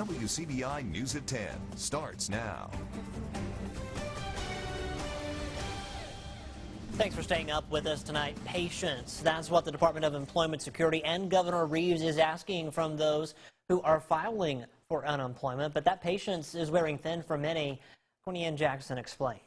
WCBI News at 10 starts now. Thanks for staying up with us tonight. Patience. That's what the Department of Employment Security and Governor Reeves is asking from those who are filing for unemployment. But that patience is wearing thin for many. Courtney Jackson explains.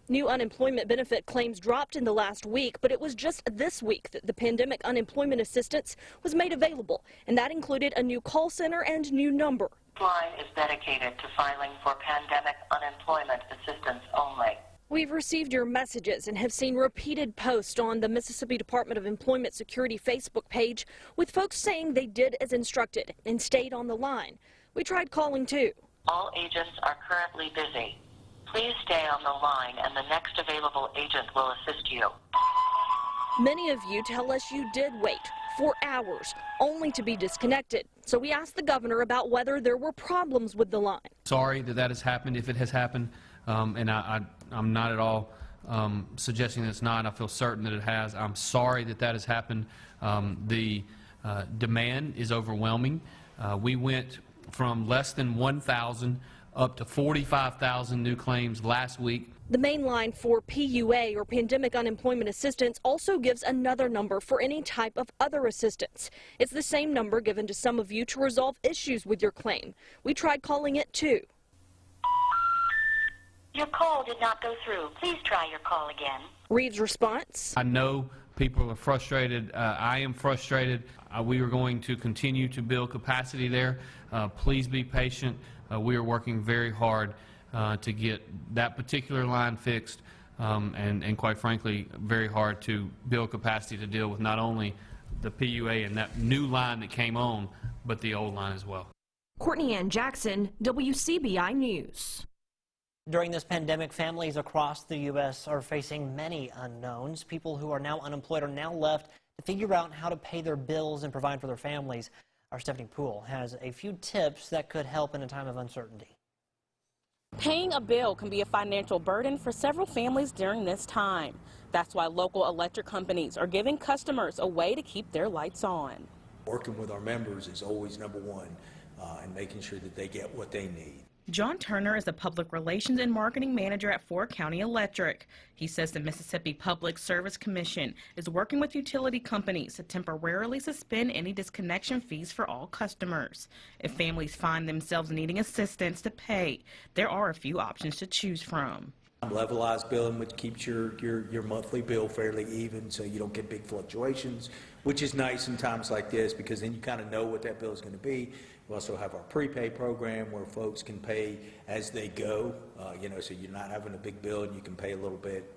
New unemployment benefit claims dropped in the last week, but it was just this week that the pandemic unemployment assistance was made available, and that included a new call center and new number. This line is dedicated to filing for pandemic unemployment assistance only. We've received your messages and have seen repeated posts on the Mississippi Department of Employment Security Facebook page with folks saying they did as instructed and stayed on the line. We tried calling too. All agents are currently busy. Please stay on the line and the next available agent will assist you. Many of you tell us you did wait for hours only to be disconnected. So we asked the governor about whether there were problems with the line. Sorry that has happened if it has happened, and I'm not at all suggesting that it's not. I feel certain that it has. I'm sorry that has happened. The demand is overwhelming. We went from less than 1,000 up to 45,000 new claims last week. The main line for PUA, or Pandemic Unemployment Assistance, also gives another number for any type of other assistance. It's the same number given to some of you to resolve issues with your claim. We tried calling it too. Your call did not go through. Please try your call again. Reeves' response: I know people are frustrated. I am frustrated. We are going to continue to build capacity there. Please be patient. We are working very hard to get that particular line fixed, and quite frankly, very hard to build capacity to deal with not only the PUA and that new line that came on, but the old line as well. Courtney Jackson, WCBI News. During this pandemic, families across the U.S. are facing many unknowns. People who are now unemployed are now left to figure out how to pay their bills and provide for their families. Our Stephanie Poole has a few tips that could help in a time of uncertainty. Paying a bill can be a financial burden for several families during this time. That's why local electric companies are giving customers a way to keep their lights on. Working with our members is always number one, and making sure that they get what they need. John Turner is a public relations and marketing manager at Ford County Electric. He says the Mississippi Public Service Commission is working with utility companies to temporarily suspend any disconnection fees for all customers. If families find themselves needing assistance to pay, there are a few options to choose from. Levelized billing, which keeps your monthly bill fairly even so you don't get big fluctuations, which is nice in times like this because then you kind of know what that bill is going to be. We also have our prepay program where folks can pay as they go, so you're not having a big bill and you can pay a little bit,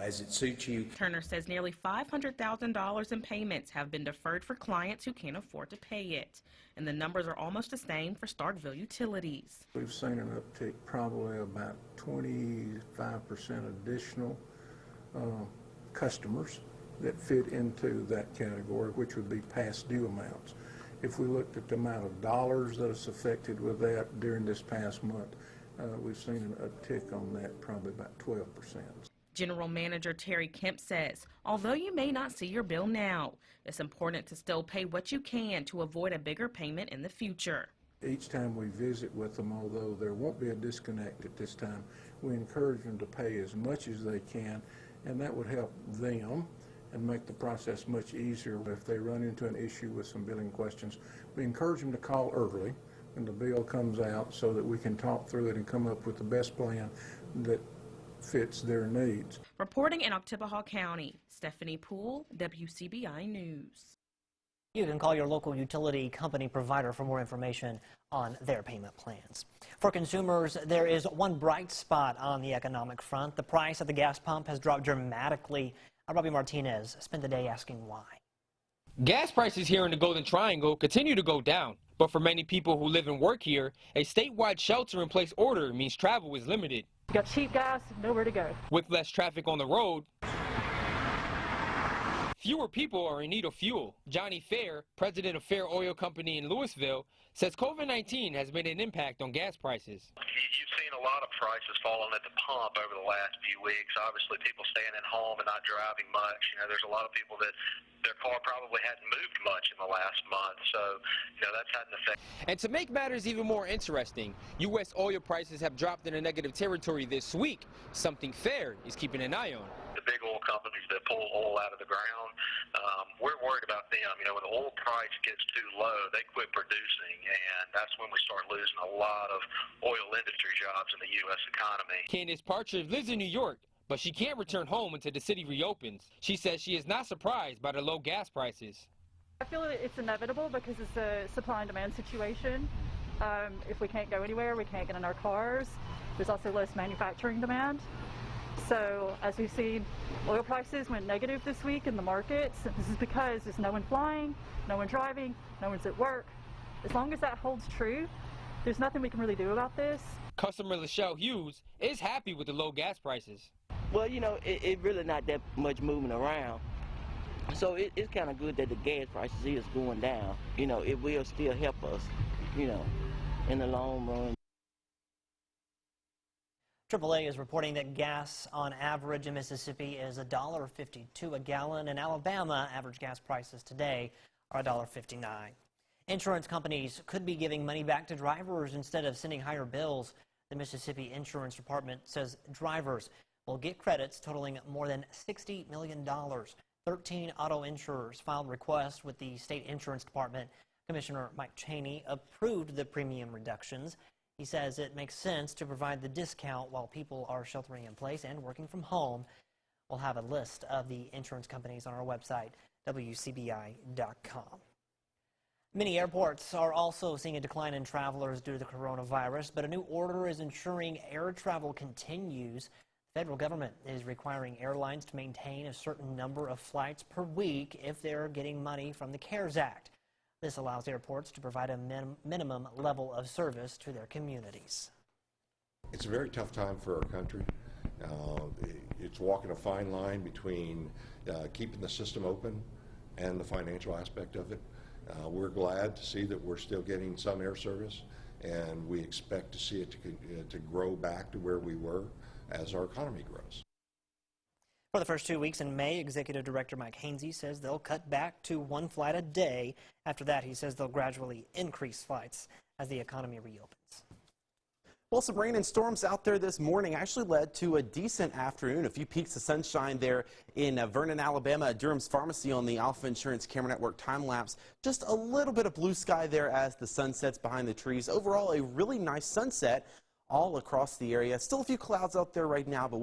as it suits you. Turner says nearly $500,000 in payments have been deferred for clients who can't afford to pay it. And the numbers are almost the same for Starkville Utilities. We've seen an uptick, probably about 25% additional customers that fit into that category, which would be past due amounts. If we looked at the amount of dollars that is affected with that during this past month, we've seen an uptick on that, probably about 12%. General Manager Terry Kemp says, although you may not see your bill now, it's important to still pay what you can to avoid a bigger payment in the future. Each time we visit with them, although there won't be a disconnect at this time, we encourage them to pay as much as they can, and that would help them and make the process much easier. If they run into an issue with some billing questions, we encourage them to call early when the bill comes out so that we can talk through it and come up with the best plan that fits their needs. Reporting in Oktibbeha County, Stephanie Poole, WCBI News. You can call your local utility company provider for more information on their payment plans. For consumers, there is one bright spot on the economic front. The price at the gas pump has dropped dramatically. Robbie Martinez spent the day asking why. Gas prices here in the Golden Triangle continue to go down, but for many people who live and work here, a statewide shelter-in-place order means travel is limited. You got cheap gas, nowhere to go. With less traffic on the road, fewer people are in need of fuel. Johnny Fair, president of Fair Oil Company in Louisville, says COVID-19 has made an impact on gas prices. You've seen a lot of prices falling at the pump over the last few weeks. Obviously, people staying at home and not driving much. There's a lot of people that their car probably hadn't moved much in the last month, so that's had an effect. And to make matters even more interesting, U.S. oil prices have dropped in a negative territory this week, something Fair is keeping an eye on. The big oil companies that pull oil out of the ground, we're worried about them. When the oil price gets too low, they quit producing, and that's when we start losing a lot of oil industry jobs in the U.S. economy. Candace Partridge lives in New York, but she can't return home until the city reopens. She says she is not surprised by the low gas prices. I feel it's inevitable because it's a supply and demand situation. If we can't go anywhere, we can't get in our cars. There's also less manufacturing demand. So as we've seen, oil prices went negative this week in the markets. This is because there's no one flying, no one driving, no one's at work. As long as that holds true, there's nothing we can really do about this. Customer Lachelle Hughes is happy with the low gas prices. Well, it really not that much moving around. So it's kind of good that the gas prices is going down. It will still help us, in the long run. AAA is reporting that gas on average in Mississippi is $1.52 a gallon. In Alabama, average gas prices today are $1.59. Insurance companies could be giving money back to drivers instead of sending higher bills. The Mississippi Insurance Department says drivers will get credits totaling more than $60 million. 13 auto insurers filed requests with the state insurance department. Commissioner Mike Chaney approved the premium reductions. He says it makes sense to provide the discount while people are sheltering in place and working from home. We'll have a list of the insurance companies on our website, WCBI.com. Many airports are also seeing a decline in travelers due to the coronavirus, but a new order is ensuring air travel continues. The federal government is requiring airlines to maintain a certain number of flights per week if they're getting money from the CARES Act. This allows airports to provide a minimum level of service to their communities. It's a very tough time for our country. It's walking a fine line between keeping the system open and the financial aspect of it. We're glad to see that we're still getting some air service, and we expect to see it to grow back to where we were as our economy grows. For the first 2 weeks in May, Executive Director Mike Hainsey says they'll cut back to one flight a day. After that, he says they'll gradually increase flights as the economy reopens. Well, some rain and storms out there this morning actually led to a decent afternoon. A few peaks of sunshine there in Vernon, Alabama, at Durham's Pharmacy on the Alpha Insurance Camera Network time lapse. Just a little bit of blue sky there as the sun sets behind the trees. Overall, a really nice sunset all across the area. Still a few clouds out there right now, but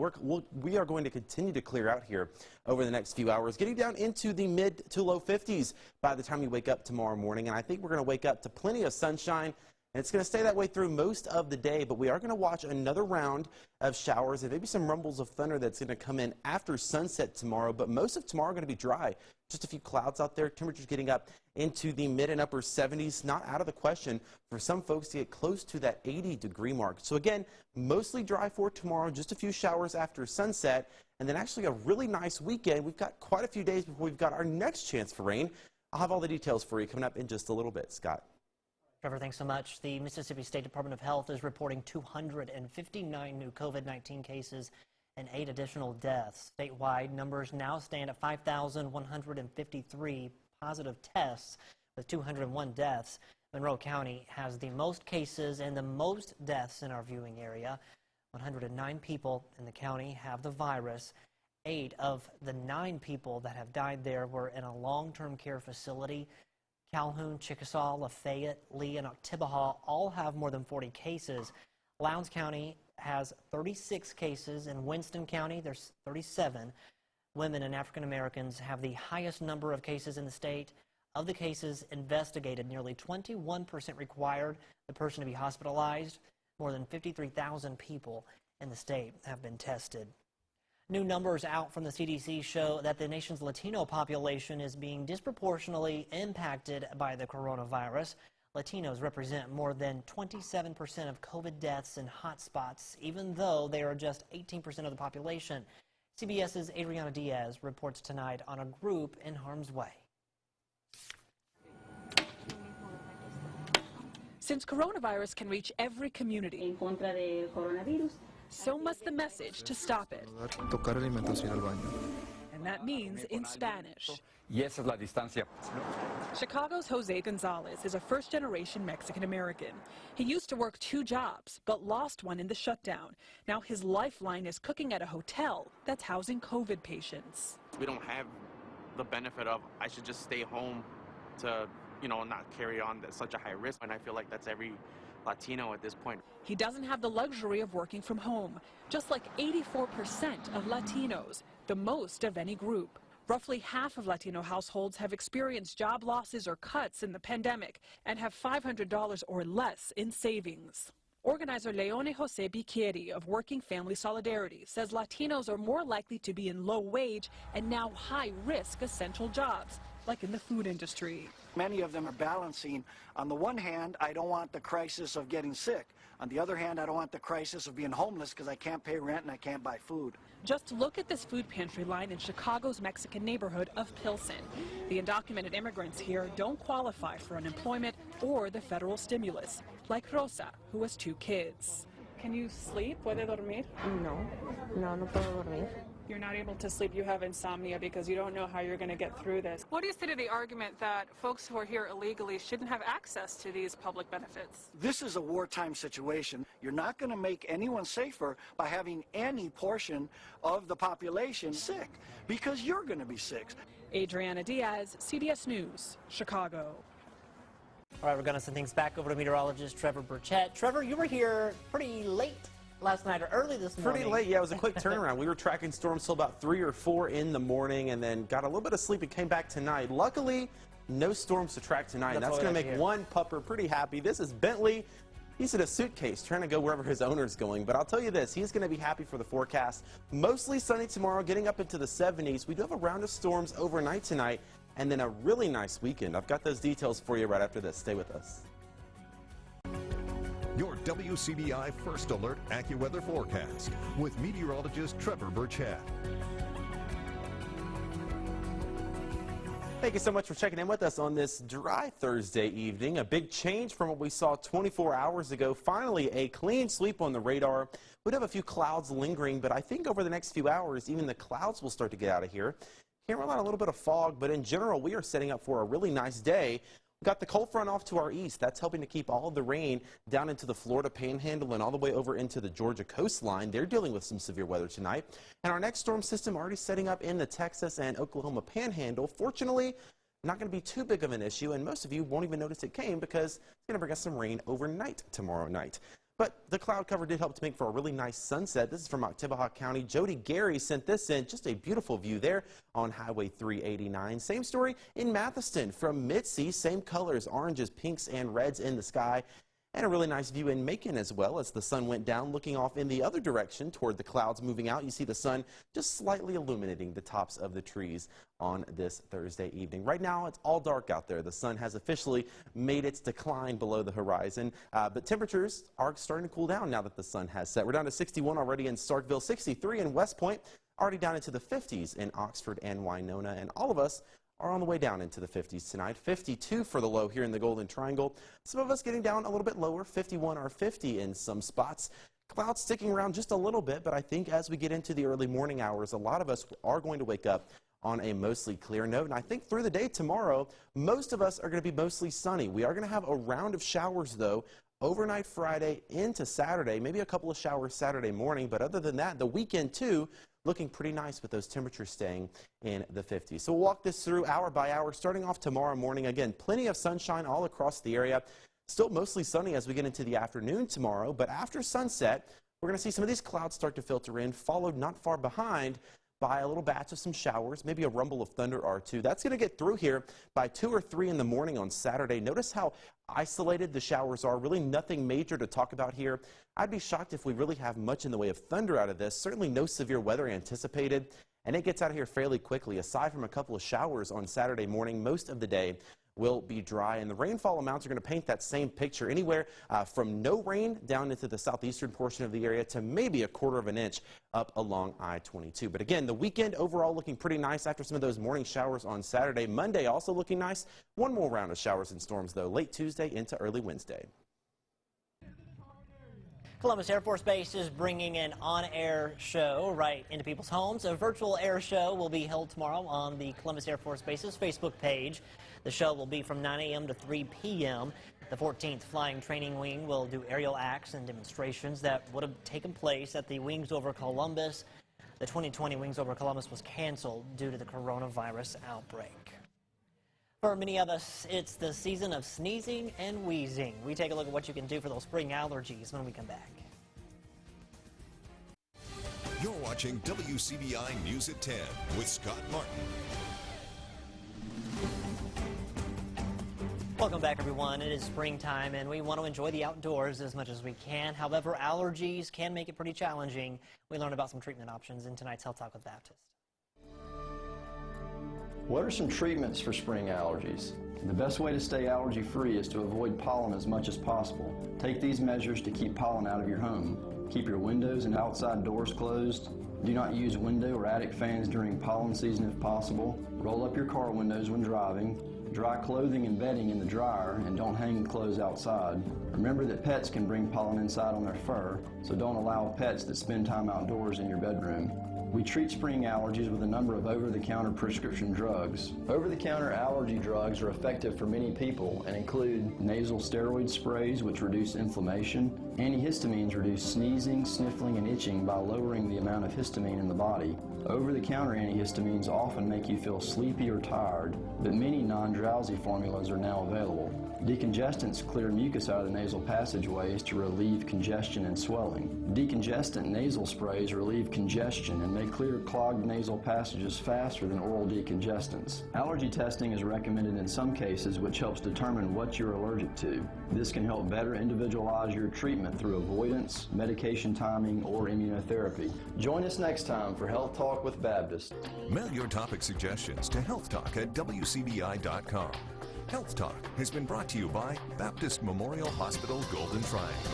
we are going to continue to clear out here over the next few hours, getting down into the mid to low 50s by the time we wake up tomorrow morning. And I think we're going to wake up to plenty of sunshine. And it's going to stay that way through most of the day, but we are going to watch another round of showers and maybe some rumbles of thunder that's going to come in after sunset tomorrow. But most of tomorrow going to be dry. Just a few clouds out there. Temperatures getting up into the mid and upper 70s. Not out of the question for some folks to get close to that 80-degree mark. So again, mostly dry for tomorrow. Just a few showers after sunset. And then actually a really nice weekend. We've got quite a few days before we've got our next chance for rain. I'll have all the details for you coming up in just a little bit. Scott. Trevor, thanks so much. The Mississippi State Department of Health is reporting 259 new COVID-19 cases and 8 additional deaths. Statewide, numbers now stand at 5,153 positive tests with 201 deaths. Monroe County has the most cases and the most deaths in our viewing area. 109 people in the county have the virus. 8 of the 9 people that have died there were in a long-term care facility. Calhoun, Chickasaw, Lafayette, Lee, and Oktibbeha all have more than 40 cases. Lowndes County has 36 cases. In Winston County, there's 37. Women and African Americans have the highest number of cases in the state. Of the cases investigated, nearly 21% required the person to be hospitalized. More than 53,000 people in the state have been tested. New numbers out from the CDC show that the nation's Latino population is being disproportionately impacted by the coronavirus. Latinos represent more than 27% of COVID deaths in hotspots, even though they are just 18% of the population. CBS's Adriana Diaz reports tonight on a group in harm's way. Since coronavirus can reach every community, so must the message to stop it. And that means in Spanish. Y esa es la distancia. Chicago's Jose Gonzalez is a first-generation Mexican-American. He used to work 2 jobs, but lost one in the shutdown. Now his lifeline is cooking at a hotel that's housing COVID patients. We don't have the benefit of I should just stay home to, not carry on such a high risk. And I feel like that's every Latino at this point. He doesn't have the luxury of working from home, just like 84% of Latinos, the most of any group. Roughly half of Latino households have experienced job losses or cuts in the pandemic and have $500 or less in savings. Organizer Leone Jose Biquieri of Working Family Solidarity says Latinos are more likely to be in low-wage and now high-risk essential jobs, like in the food industry. Many of them are balancing. On the one hand, I don't want the crisis of getting sick. On the other hand, I don't want the crisis of being homeless because I can't pay rent and I can't buy food. Just look at this food pantry line in Chicago's Mexican neighborhood of Pilsen. The undocumented immigrants here don't qualify for unemployment or the federal stimulus, like Rosa, who has 2 kids. Can you sleep? ¿Puede dormir? No puedo dormir. You're not able to sleep. You have insomnia because you don't know how you're going to get through this. What do you say to the argument that folks who are here illegally shouldn't have access to these public benefits? This is a wartime situation. You're not going to make anyone safer by having any portion of the population sick because you're going to be sick. Adriana Diaz, CBS News, Chicago. All right, we're going to send things back over to meteorologist Trevor Burchett. Trevor, you were here pretty late last night or early this morning. Pretty late, yeah. It was a quick turnaround. We were tracking storms till about 3 or 4 in the morning and then got a little bit of sleep and came back tonight. Luckily, no storms to track tonight. And that's going to make one pupper pretty happy. This is Bentley. He's in a suitcase trying to go wherever his owner's going. But I'll tell you this, he's going to be happy for the forecast. Mostly sunny tomorrow, getting up into the 70s. We do have a round of storms overnight tonight and then a really nice weekend. I've got those details for you right after this. Stay with us. Your WCBI First Alert AccuWeather forecast with meteorologist Trevor Burchett. Thank you so much for checking in with us on this dry Thursday evening. A big change from what we saw 24 hours ago. Finally, a clean sweep on the radar. We'd have a few clouds lingering, but I think over the next few hours, even the clouds will start to get out of here. Can't rule out a little bit of fog, but in general, we are setting up for a really nice day. We've got the cold front off to our east. That's helping to keep all of the rain down into the Florida Panhandle and all the way over into the Georgia coastline. They're dealing with some severe weather tonight. And our next storm system already setting up in the Texas and Oklahoma Panhandle. Fortunately, not going to be too big of an issue, and most of you won't even notice it came because it's going to bring us some rain overnight tomorrow night. But the cloud cover did help to make for a really nice sunset. This is from Oktibbeha County. Jody Gary sent this in. Just a beautiful view there on Highway 389. Same story in Mathiston from Mitzi. Same colors, oranges, pinks, and reds in the sky. And a really nice view in Macon as well as the sun went down, looking off in the other direction toward the clouds moving out. You see the sun just slightly illuminating the tops of the trees on this Thursday evening. Right now, it's all dark out there. The sun has officially made its decline below the horizon, but temperatures are starting to cool down now that the sun has set. We're down to 61 already in Starkville, 63 in West Point, already down into the 50s in Oxford and Winona, and all of us are on the way down into the 50s tonight. 52 for the low here in the Golden Triangle. Some of us getting down a little bit lower, 51 or 50 in some spots. Clouds sticking around just a little bit, but I think as we get into the early morning hours, a lot of us are going to wake up on a mostly clear note. And I think through the day tomorrow, most of us are going to be mostly sunny. We are going to have a round of showers, though, overnight Friday into Saturday, maybe a couple of showers Saturday morning. But other than that, the weekend, too, looking pretty nice with those temperatures staying in the 50s. So we'll walk this through hour by hour, starting off tomorrow morning. Again, plenty of sunshine all across the area. Still mostly sunny as we get into the afternoon tomorrow, but after sunset, we're going to see some of these clouds start to filter in, followed not far behind by a little batch of some showers, maybe a rumble of thunder or two. That's going to get through here by 2 or 3 in the morning on Saturday. Notice how isolated the showers are. Really nothing major to talk about here. I'd be shocked if we really have much in the way of thunder out of this. Certainly no severe weather anticipated, and it gets out of here fairly quickly. Aside from a couple of showers on Saturday morning, most of the day will be dry, and the rainfall amounts are going to paint that same picture, anywhere from no rain down into the southeastern portion of the area to maybe a quarter of an inch up along I-22. But again, the weekend overall looking pretty nice after some of those morning showers on Saturday. Monday also looking nice. One more round of showers and storms, though, late Tuesday into early Wednesday. Columbus Air Force Base is bringing an on-air show right into people's homes. A virtual air show will be held tomorrow on the Columbus Air Force Base's Facebook page. The show will be from 9 a.m. to 3 p.m. The 14th Flying Training Wing will do aerial acts and demonstrations that would have taken place at the Wings Over Columbus. The 2020 Wings Over Columbus was canceled due to the coronavirus outbreak. For many of us, it's the season of sneezing and wheezing. We take a look at what you can do for those spring allergies when we come back. You're watching WCBI News at 10 with Scott Martin. Welcome back, everyone. It is springtime, and we want to enjoy the outdoors as much as we can. However, allergies can make it pretty challenging. We learned about some treatment options in tonight's Health Talk with Baptist. What are some treatments for spring allergies? The best way to stay allergy-free is to avoid pollen as much as possible. Take these measures to keep pollen out of your home. Keep your windows and outside doors closed. Do not use window or attic fans during pollen season if possible. Roll up your car windows when driving. Dry clothing and bedding in the dryer, and don't hang clothes outside. Remember that pets can bring pollen inside on their fur, so don't allow pets that spend time outdoors in your bedroom. We treat spring allergies with a number of over-the-counter prescription drugs. Over-the-counter allergy drugs are effective for many people and include nasal steroid sprays, which reduce inflammation. Antihistamines reduce sneezing, sniffling, and itching by lowering the amount of histamine in the body. Over-the-counter antihistamines often make you feel sleepy or tired, but many non-drowsy formulas are now available. Decongestants clear mucus out of the nasal passageways to relieve congestion and swelling. Decongestant nasal sprays relieve congestion and may clear clogged nasal passages faster than oral decongestants. Allergy testing is recommended in some cases, which helps determine what you're allergic to. This can help better individualize your treatment through avoidance, medication timing, or immunotherapy. Join us next time for Health Talk with Baptist. Mail your topic suggestions to healthtalk@wcbi.com. Health Talk has been brought to you by Baptist Memorial Hospital Golden Triangle.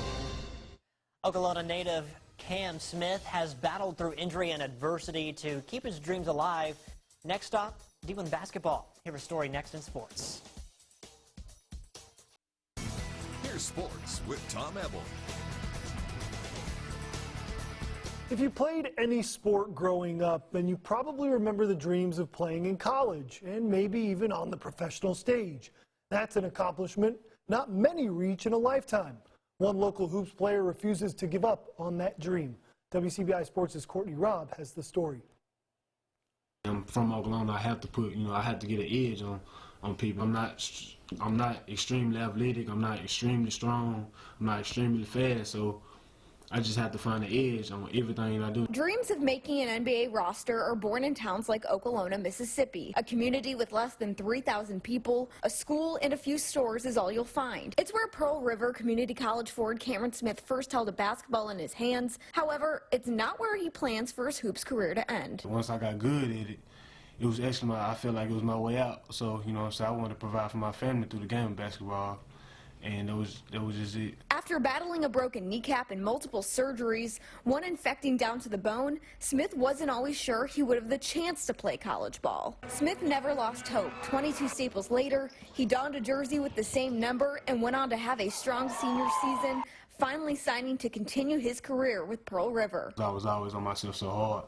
Okolona native Cam Smith has battled through injury and adversity to keep his dreams alive. Next stop, D1 basketball. Here's a story next in sports. Here's sports with Tom Ebel. If you played any sport growing up, then you probably remember the dreams of playing in college and maybe even on the professional stage. That's an accomplishment not many reach in a lifetime. One local hoops player refuses to give up on that dream. WCBI Sports' Courtney Robb has the story. I'm from Okolona. I have to put, I have to get an edge on people. I'm not extremely athletic. I'm not extremely strong. I'm not extremely fast. So I just have to find the edge on everything I do. Dreams of making an NBA roster are born in towns like Okolona, Mississippi. A community with less than 3,000 people, a school, and a few stores is all you'll find. It's where Pearl River Community College forward Cameron Smith first held a basketball in his hands. However, it's not where he plans for his hoops career to end. Once I got good at it, it was actually I felt like it was my way out. So, so I wanted to provide for my family through the game of basketball. And that was just it. After battling a broken kneecap and multiple surgeries, one infecting down to the bone, Smith wasn't always sure he would have the chance to play college ball. Smith never lost hope. 22 staples later, he donned a jersey with the same number and went on to have a strong senior season, finally signing to continue his career with Pearl River. I was always on myself so hard,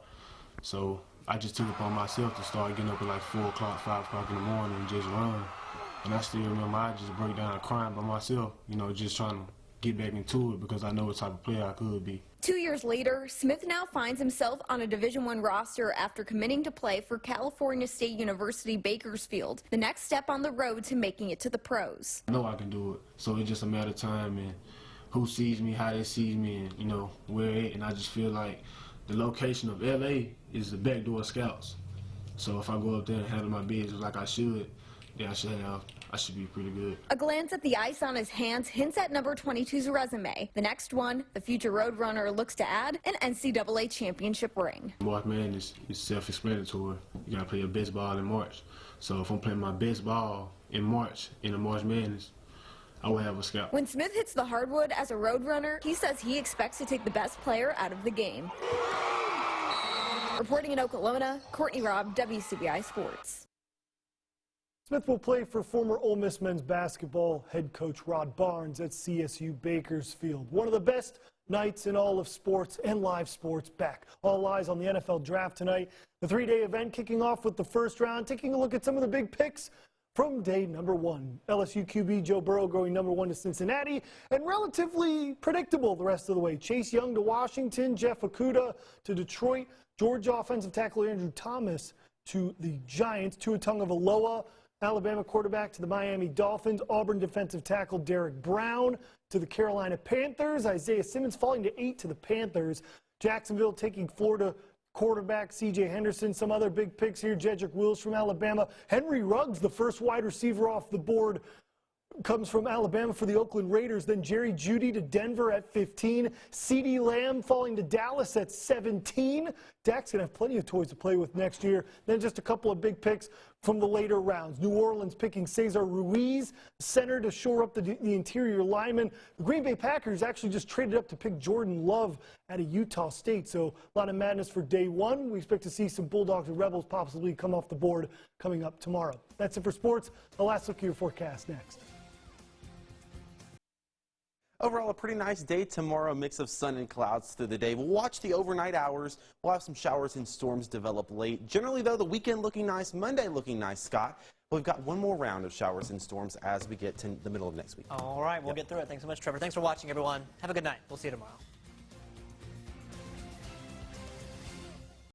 so I just took it upon myself to start getting up at like 4 o'clock, 5 o'clock in the morning and just run. And I still remember I just broke down crying by myself, just trying to get back into it because I know what type of player I could be. 2 years later, Smith now finds himself on a Division I roster after committing to play for California State University Bakersfield, the next step on the road to making it to the pros. I know I can do it, so it's just a matter of time and who sees me, how they see me, and where it. And I just feel like the location of LA is the backdoor scouts. So if I go up there and handle my business like I should, yeah, I should be pretty good. A glance at the ice on his hands hints at number 22's resume. The next one, the future Roadrunner looks to add an NCAA championship ring. March Madness is self-explanatory. You gotta play your best ball in March. So if I'm playing my best ball in March, in the March Madness, I will have a scalp. When Smith hits the hardwood as a road runner, he says he expects to take the best player out of the game. Reporting in Okolona, Courtney Robb, WCBI Sports. Smith will play for former Ole Miss men's basketball head coach Rod Barnes at CSU Bakersfield. One of the best nights in all of sports and live sports back. All eyes on the NFL draft tonight. The three-day event kicking off with the first round, taking a look at some of the big picks from day number 1. LSU QB Joe Burrow going number 1 to Cincinnati, and relatively predictable the rest of the way. Chase Young to Washington, Jeff Okudah to Detroit, Georgia offensive tackle Andrew Thomas to the Giants, Tua Tagovailoa, Alabama quarterback to the Miami Dolphins, Auburn defensive tackle Derek Brown to the Carolina Panthers, Isaiah Simmons falling to 8 to the Panthers, Jacksonville taking Florida quarterback C.J. Henderson. Some other big picks here. Jedrick Wills from Alabama. Henry Ruggs, the first wide receiver off the board, comes from Alabama for the Oakland Raiders. Then Jerry Jeudy to Denver at 15. CeeDee Lamb falling to Dallas at 17. Dak's going to have plenty of toys to play with next year. Then just a couple of big picks from the later rounds. New Orleans picking Cesar Ruiz, center to shore up the interior lineman. The Green Bay Packers actually just traded up to pick Jordan Love out of Utah State. So a lot of madness for day 1. We expect to see some Bulldogs and Rebels possibly come off the board coming up tomorrow. That's it for sports. The last look at your forecast next. Overall, a pretty nice day tomorrow, mix of sun and clouds through the day. We'll watch the overnight hours. We'll have some showers and storms develop late. Generally, though, the weekend looking nice, Monday looking nice, Scott. We've got one more round of showers and storms as we get to the middle of next week. All right, we'll get through it. Thanks so much, Trevor. Thanks for watching, everyone. Have a good night. We'll see you tomorrow.